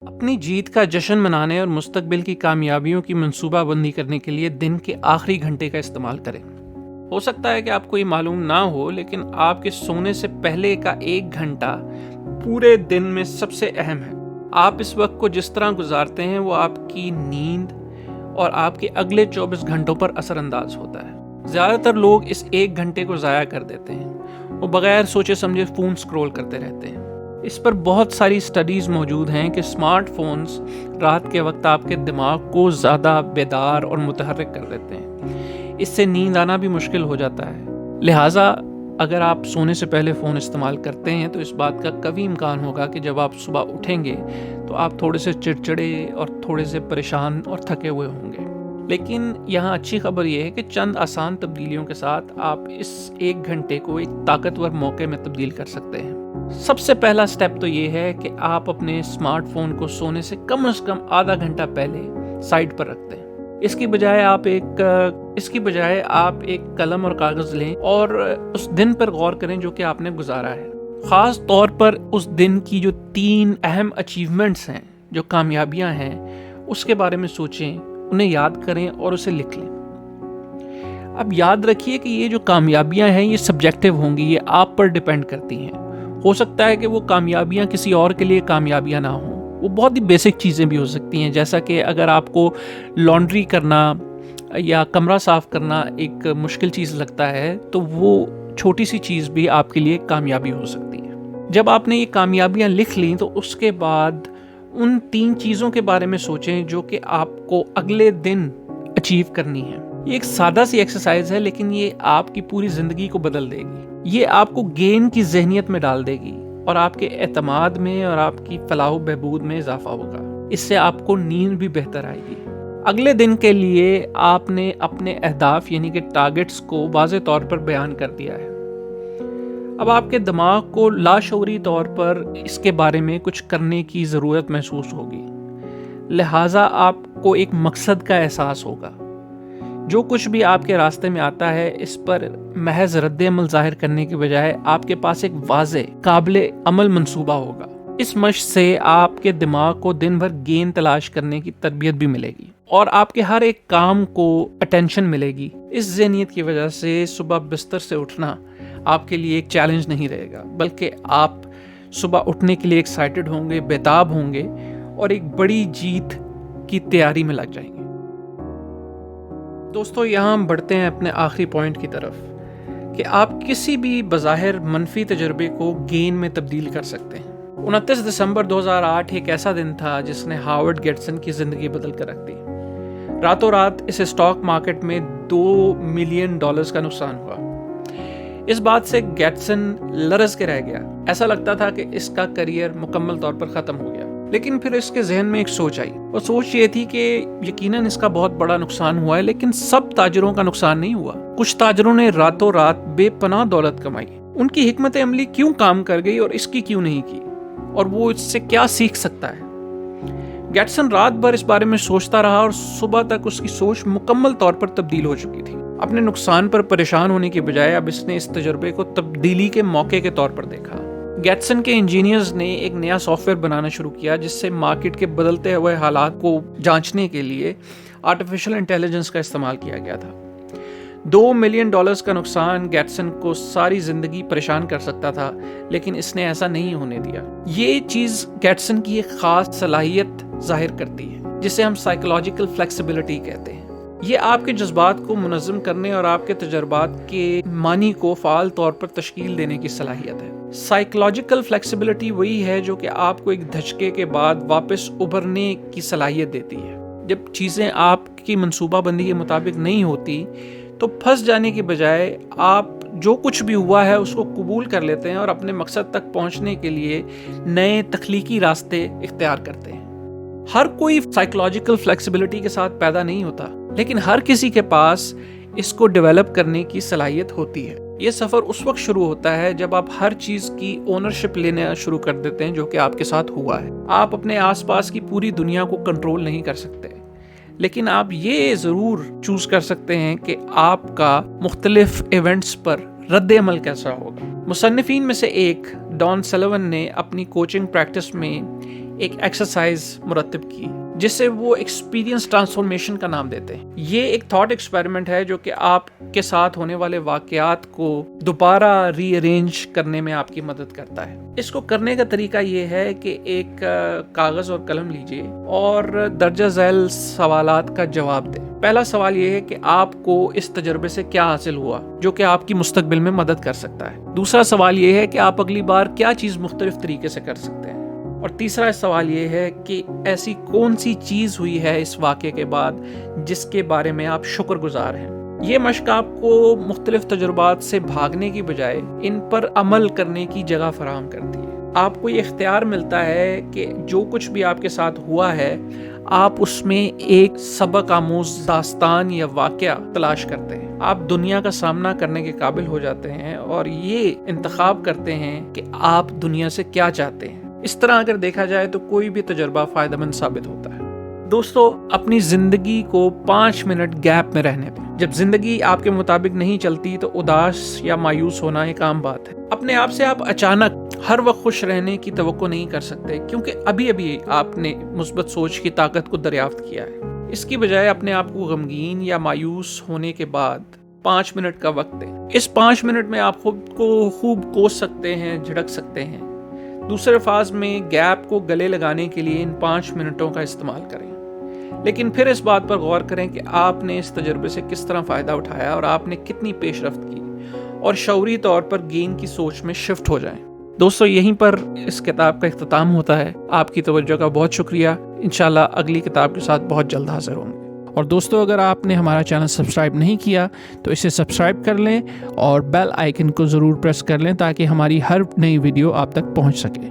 اپنی جیت کا جشن منانے اور مستقبل کی کامیابیوں کی منصوبہ بندی کرنے کے لیے دن کے آخری گھنٹے کا استعمال کریں۔ ہو سکتا ہے کہ آپ کو یہ معلوم نہ ہو، لیکن آپ کے سونے سے پہلے کا 1 گھنٹہ پورے دن میں سب سے اہم ہے۔ آپ اس وقت کو جس طرح گزارتے ہیں وہ آپ کی نیند اور آپ کے اگلے 24 گھنٹوں پر اثر انداز ہوتا ہے۔ زیادہ تر لوگ اس 1 گھنٹے کو ضائع کر دیتے ہیں۔ وہ بغیر سوچے سمجھے فون سکرول کرتے رہتے ہیں۔ اس پر بہت ساری سٹڈیز موجود ہیں کہ اسمارٹ فونز رات کے وقت آپ کے دماغ کو زیادہ بیدار اور متحرک کر دیتے ہیں۔ اس سے نیند آنا بھی مشکل ہو جاتا ہے۔ لہٰذا اگر آپ سونے سے پہلے فون استعمال کرتے ہیں تو اس بات کا قوی امکان ہوگا کہ جب آپ صبح اٹھیں گے تو آپ تھوڑے سے چڑچڑے اور تھوڑے سے پریشان اور تھکے ہوئے ہوں گے۔ لیکن یہاں اچھی خبر یہ ہے کہ چند آسان تبدیلیوں کے ساتھ آپ اس 1 گھنٹے کو ایک طاقتور موقع میں تبدیل کر سکتے ہیں۔ سب سے پہلا سٹیپ تو یہ ہے کہ آپ اپنے اسمارٹ فون کو سونے سے کم از کم آدھا گھنٹہ پہلے سائڈ پر رکھ دیں۔ اس کی بجائے آپ ایک قلم اور کاغذ لیں اور اس دن پر غور کریں جو کہ آپ نے گزارا ہے۔ خاص طور پر اس دن کی جو 3 اہم اچیومنٹس ہیں، جو کامیابیاں ہیں، اس کے بارے میں سوچیں، انہیں یاد کریں اور اسے لکھ لیں۔ اب یاد رکھیے کہ یہ جو کامیابیاں ہیں یہ سبجیکٹیو ہوں گی، یہ آپ پر ڈیپینڈ کرتی ہیں۔ ہو سکتا ہے کہ وہ کامیابیاں کسی اور کے لیے کامیابیاں نہ ہوں۔ وہ بہت ہی بیسک چیزیں بھی ہو سکتی ہیں، جیسا کہ اگر آپ کو لانڈری کرنا یا کمرہ صاف کرنا ایک مشکل چیز لگتا ہے تو وہ چھوٹی سی چیز بھی آپ کے لیے کامیابی ہو سکتی ہے۔ جب آپ نے یہ کامیابیاں لکھ لیں تو اس کے بعد ان 3 چیزوں کے بارے میں سوچیں جو کہ آپ کو اگلے دن اچیو کرنی ہے۔ یہ ایک سادہ سی ایکسرسائز ہے، لیکن یہ آپ کی پوری زندگی کو بدل دے گی۔ یہ آپ کو گین کی ذہنیت میں ڈال دے گی اور آپ کے اعتماد میں اور آپ کی فلاح و بہبود میں اضافہ ہوگا۔ اس سے آپ کو نیند بھی بہتر آئے گی۔ اگلے دن کے لیے آپ نے اپنے اہداف یعنی کہ ٹارگٹس کو واضح طور پر بیان کر دیا ہے۔ اب آپ کے دماغ کو لاشعوری طور پر اس کے بارے میں کچھ کرنے کی ضرورت محسوس ہوگی، لہٰذا آپ کو ایک مقصد کا احساس ہوگا۔ جو کچھ بھی آپ کے راستے میں آتا ہے اس پر محض رد عمل ظاہر کرنے کے بجائے آپ کے پاس ایک واضح قابل عمل منصوبہ ہوگا۔ اس مشق سے آپ کے دماغ کو دن بھر گین تلاش کرنے کی تربیت بھی ملے گی اور آپ کے ہر ایک کام کو اٹینشن ملے گی۔ اس ذہنیت کی وجہ سے صبح بستر سے اٹھنا آپ کے لیے ایک چیلنج نہیں رہے گا، بلکہ آپ صبح اٹھنے کے لیے ایکسائٹڈ ہوں گے، بیتاب ہوں گے اور ایک بڑی جیت کی تیاری میں لگ جائیں گے۔ دوستو، یہاں ہم بڑھتے ہیں اپنے آخری پوائنٹ کی طرف کہ آپ کسی بھی بظاہر منفی تجربے کو گین میں تبدیل کر سکتے ہیں۔ 29 دسمبر 2008 ایک ایسا دن تھا جس نے ہاورڈ گیٹسن کی زندگی بدل کر رکھ دی۔ راتوں رات اس اسٹاک مارکیٹ میں $2 ملین کا نقصان ہوا۔ اس بات سے گیٹسن لرز کے رہ گیا۔ ایسا لگتا تھا کہ اس کا کریئر مکمل طور پر ختم ہو گیا۔ لیکن پھر اس کے ذہن میں ایک سوچ آئی، اور سوچ یہ تھی کہ یقیناً اس کا بہت بڑا نقصان ہوا ہے، لیکن سب تاجروں کا نقصان نہیں ہوا۔ کچھ تاجروں نے راتوں رات بے پناہ دولت کمائی۔ ان کی حکمت عملی کیوں کام کر گئی اور اس کی کیوں نہیں کی، اور وہ اس سے کیا سیکھ سکتا ہے؟ گیٹسن رات بھر اس بارے میں سوچتا رہا اور صبح تک اس کی سوچ مکمل طور پر تبدیل ہو چکی تھی۔ اپنے نقصان پر پریشان ہونے کے بجائے اب اس نے اس تجربے کو تبدیلی کے موقع کے طور پر دیکھا۔ گیٹسن کے انجینئرز نے ایک نیا سافٹ ویئر بنانا شروع کیا جس سے مارکیٹ کے بدلتے ہوئے حالات کو جانچنے کے لیے آرٹیفیشل انٹیلیجنس کا استعمال کیا گیا تھا۔ $2 ملین کا نقصان گیٹسن کو ساری زندگی پریشان کر سکتا تھا، لیکن اس نے ایسا نہیں ہونے دیا۔ یہ چیز گیٹسن کی ایک خاص صلاحیت ظاہر کرتی ہے جسے ہم سائیکولوجیکل فلیکسیبلٹی کہتے ہیں۔ یہ آپ کے جذبات کو منظم کرنے اور آپ کے تجربات کے معنی کو فعال طور پر تشکیل دینے کی صلاحیت ہے۔ سائیکولوجیکل فلیکسیبلٹی وہی ہے جو کہ آپ کو ایک دھچکے کے بعد واپس ابھرنے کی صلاحیت دیتی ہے۔ جب چیزیں آپ کی منصوبہ بندی کے مطابق نہیں ہوتی تو پھنس جانے کی بجائے آپ جو کچھ بھی ہوا ہے اس کو قبول کر لیتے ہیں اور اپنے مقصد تک پہنچنے کے لیے نئے تخلیقی راستے اختیار کرتے ہیں۔ ہر کوئی سائیکولوجیکل فلیکسیبلٹی کے ساتھ پیدا نہیں ہوتا، لیکن ہر کسی کے پاس اس کو ڈیولپ کرنے کی صلاحیت ہوتی ہے۔ یہ سفر اس وقت شروع ہوتا ہے جب آپ ہر چیز کی اونرشپ لینا شروع کر دیتے ہیں جو کہ آپ کے ساتھ ہوا ہے۔ آپ اپنے آس پاس کی پوری دنیا کو کنٹرول نہیں کر سکتے، لیکن آپ یہ ضرور چوز کر سکتے ہیں کہ آپ کا مختلف ایونٹس پر رد عمل کیسا ہوگا۔ مصنفین میں سے ایک ڈان سلون نے اپنی کوچنگ پریکٹس میں ایک ایکسرسائز مرتب کی جسے وہ ایکسپیرینس ٹرانسفارمیشن کا نام دیتے ہیں۔ یہ ایک تھاٹ ایکسپیریمنٹ ہے جو کہ آپ کے ساتھ ہونے والے واقعات کو دوبارہ ری ارینج کرنے میں آپ کی مدد کرتا ہے۔ اس کو کرنے کا طریقہ یہ ہے کہ ایک کاغذ اور قلم لیجئے اور درجہ ذیل سوالات کا جواب دیں۔ پہلا سوال یہ ہے کہ آپ کو اس تجربے سے کیا حاصل ہوا جو کہ آپ کی مستقبل میں مدد کر سکتا ہے۔ دوسرا سوال یہ ہے کہ آپ اگلی بار کیا چیز مختلف طریقے سے کر سکتے ہیں۔ اور تیسرا سوال یہ ہے کہ ایسی کون سی چیز ہوئی ہے اس واقعے کے بعد جس کے بارے میں آپ شکر گزار ہیں۔ یہ مشق آپ کو مختلف تجربات سے بھاگنے کی بجائے ان پر عمل کرنے کی جگہ فراہم کرتی ہے۔ آپ کو یہ اختیار ملتا ہے کہ جو کچھ بھی آپ کے ساتھ ہوا ہے آپ اس میں ایک سبق آموز داستان یا واقعہ تلاش کرتے ہیں۔ آپ دنیا کا سامنا کرنے کے قابل ہو جاتے ہیں اور یہ انتخاب کرتے ہیں کہ آپ دنیا سے کیا چاہتے ہیں۔ اس طرح اگر دیکھا جائے تو کوئی بھی تجربہ فائدہ مند ثابت ہوتا ہے۔ دوستو، اپنی زندگی کو 5 منٹ گیپ میں رہنے دیں۔ جب زندگی آپ کے مطابق نہیں چلتی تو اداس یا مایوس ہونا ایک عام بات ہے۔ اپنے آپ سے آپ اچانک ہر وقت خوش رہنے کی توقع نہیں کر سکتے کیونکہ ابھی آپ نے مثبت سوچ کی طاقت کو دریافت کیا ہے۔ اس کی بجائے اپنے آپ کو غمگین یا مایوس ہونے کے بعد 5 منٹ کا وقت دیں۔ اس 5 منٹ میں آپ خود کو خوب کوس سکتے ہیں، جھڑک سکتے ہیں۔ دوسرے الفاظ میں گیپ کو گلے لگانے کے لیے ان 5 منٹوں کا استعمال کریں، لیکن پھر اس بات پر غور کریں کہ آپ نے اس تجربے سے کس طرح فائدہ اٹھایا اور آپ نے کتنی پیش رفت کی، اور شعوری طور پر گین کی سوچ میں شفٹ ہو جائیں۔ دوستو، یہیں پر اس کتاب کا اختتام ہوتا ہے۔ آپ کی توجہ کا بہت شکریہ۔ انشاءاللہ اگلی کتاب کے ساتھ بہت جلد حاضر ہوں گے۔ اور دوستو، اگر آپ نے ہمارا چینل سبسکرائب نہیں کیا تو اسے سبسکرائب کر لیں اور بیل آئیکن کو ضرور پریس کر لیں تاکہ ہماری ہر نئی ویڈیو آپ تک پہنچ سکے۔